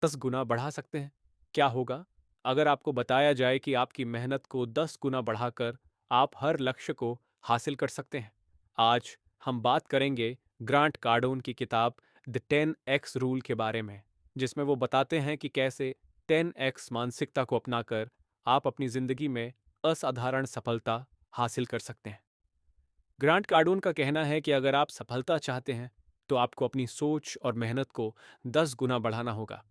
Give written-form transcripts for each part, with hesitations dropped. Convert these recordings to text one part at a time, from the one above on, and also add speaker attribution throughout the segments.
Speaker 1: 10 गुना बढ़ा सकते हैं? क्या होगा अगर आपको बताया जाए कि आपकी मेहनत को 10 गुना बढ़ाकर आप हर लक्ष्य को हासिल कर सकते हैं? आज हम बात करेंगे ग्रांट कार्डोन की किताब द 10x रूल के बारे में, जिसमें वो बताते हैं कि कैसे 10x मानसिकता को अपनाकर आप अपनी जिंदगी में असाधारण सफलता हासिल कर सकते हैं। ग्रांट कार्डोन का कहना है कि अगर आप सफलता चाहते हैं तो आपको अपनी सोच और मेहनत को 10 गुना बढ़ाना होगा।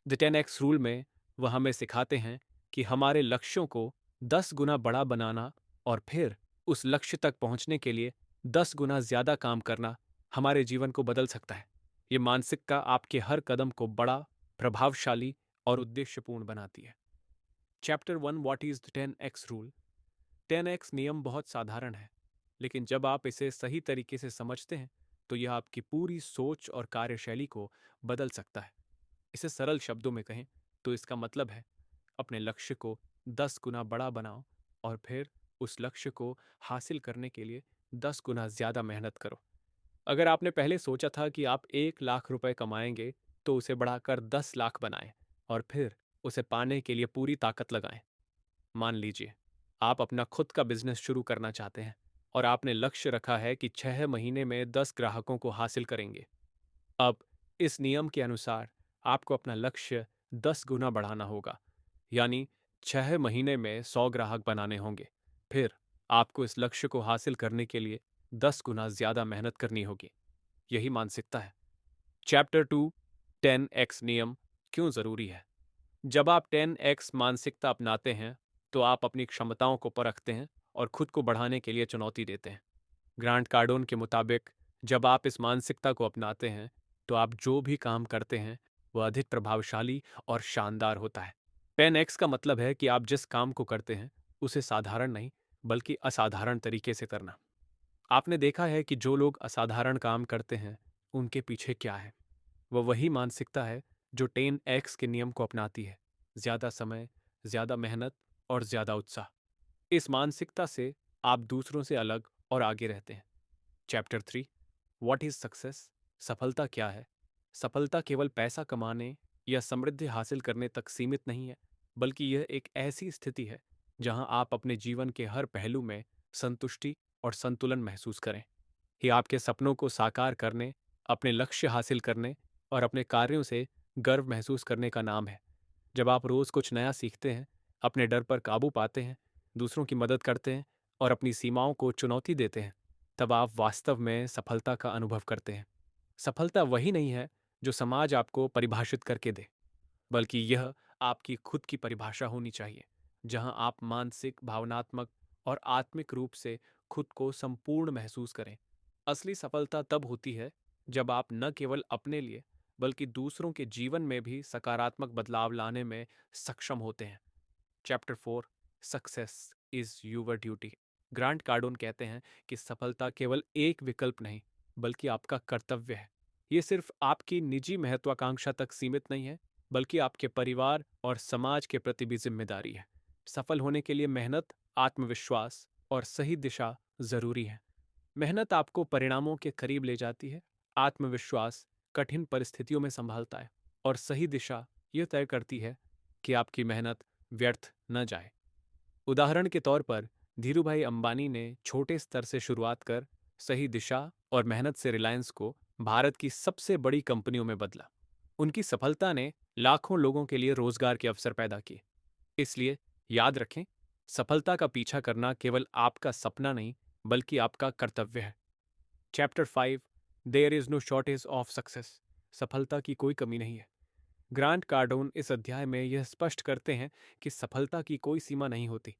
Speaker 1: द 10x रूल में वह हमें सिखाते हैं कि हमारे लक्ष्यों को 10 गुना बड़ा बनाना और फिर उस लक्ष्य तक पहुंचने के लिए 10 गुना ज्यादा काम करना हमारे जीवन को बदल सकता है। ये मानसिकता आपके हर कदम को बड़ा, प्रभावशाली और उद्देश्यपूर्ण बनाती है। Chapter 1, what is the 10x rule. 10x नियम बहुत साधारण है, लेकिन जब आप इसे सही तरीके से समझते हैं तो यह आपकी पूरी सोच और कार्यशैली को बदल सकता है। इसे सरल शब्दों में कहें तो इसका मतलब है, अपने लक्ष्य को 10 गुना बड़ा बनाओ और फिर उस लक्ष्य को हासिल करने के लिए 10 गुना ज्यादा मेहनत करो। अगर आपने पहले सोचा था कि आप 1 लाख रुपए कमाएंगे तो उसे बढ़ाकर 10 लाख बनाएं और फिर उसे पाने के लिए पूरी ताकत लगाएं। मान लीजिए आप अपना खुद का बिजनेस शुरू करना चाहते हैं और आपने लक्ष्य रखा है कि 6 महीने में 10 ग्राहकों को हासिल करेंगे। अब इस नियम के अनुसार आपको अपना लक्ष्य 10 गुना बढ़ाना होगा, यानी 6 महीने में 100 ग्राहक बनाने होंगे। फिर आपको इस लक्ष्य को हासिल करने के लिए 10 गुना ज्यादा मेहनत करनी होगी। यही मानसिकता है। चैप्टर 2, 10x नियम क्यों जरूरी है। जब आप 10x मानसिकता अपनाते हैं तो आप अपनी क्षमताओं को परखते हैं और खुद को बढ़ाने के लिए चुनौती देते हैं। ग्रांट कार्डोन के मुताबिक जब आप इस मानसिकता को अपनाते हैं तो आप जो भी काम करते हैं वह अधिक प्रभावशाली और शानदार होता है। 10x का मतलब है कि आप जिस काम को करते हैं उसे साधारण नहीं बल्कि असाधारण तरीके से करना। आपने देखा है कि जो लोग असाधारण काम करते हैं उनके पीछे क्या है। वह वही मानसिकता है जो 10x के नियम को अपनाती है। ज्यादा समय, ज्यादा मेहनत और ज्यादा उत्साह। इस मानसिकता से आप दूसरों से अलग और आगे रहते हैं। Chapter 3, what is success. सफलता क्या है। सफलता केवल पैसा कमाने या समृद्धि हासिल करने तक सीमित नहीं है, बल्कि यह एक ऐसी स्थिति है जहां आप अपने जीवन के हर पहलू में संतुष्टि और संतुलन महसूस करें। ये आपके सपनों को साकार करने, अपने लक्ष्य हासिल करने और अपने कार्यों से गर्व महसूस करने का नाम है। जब आप रोज कुछ नया सीखते हैं, अपने डर पर काबू पाते हैं, दूसरों की मदद करते हैं और अपनी सीमाओं को चुनौती देते हैं, तब आप वास्तव में सफलता का अनुभव करते हैं। सफलता वही नहीं है जो समाज आपको परिभाषित करके दे, बल्कि यह आपकी खुद की परिभाषा होनी चाहिए, जहां आप मानसिक, भावनात्मक और आत्मिक रूप से खुद को संपूर्ण महसूस करें। असली सफलता तब होती है जब आप न केवल अपने लिए बल्कि दूसरों के जीवन में भी सकारात्मक बदलाव लाने में सक्षम होते हैं। Chapter 4, success is your duty. Grant Cardone कहते हैं कि सफलता केवल एक विकल्प नहीं बल्कि आपका कर्तव्य है। ये सिर्फ आपकी निजी महत्वाकांक्षा तक सीमित नहीं है, बल्कि आपके परिवार और समाज के प्रति भी जिम्मेदारी है। सफल होने के लिए मेहनत, आत्मविश्वास और सही दिशा जरूरी है। मेहनत आपको परिणामों के करीब ले जाती है, आत्मविश्वास कठिन परिस्थितियों में संभालता है और सही दिशा यह तय करती है कि आपकी मेहनत व्यर्थ न जाए। उदाहरण के तौर पर धीरूभाई अंबानी ने छोटे स्तर से शुरुआत कर सही दिशा और मेहनत से रिलायंस को भारत की सबसे बड़ी कंपनियों में बदला। उनकी सफलता ने लाखों लोगों के लिए रोजगार के अवसर पैदा किए। इसलिए याद रखें, सफलता का पीछा करना केवल आपका सपना नहीं बल्कि आपका कर्तव्य है। Chapter 5, there is no shortage of success. सफलता की कोई कमी नहीं है। ग्रांट कार्डोन इस अध्याय में यह स्पष्ट करते हैं कि सफलता की कोई सीमा नहीं होती।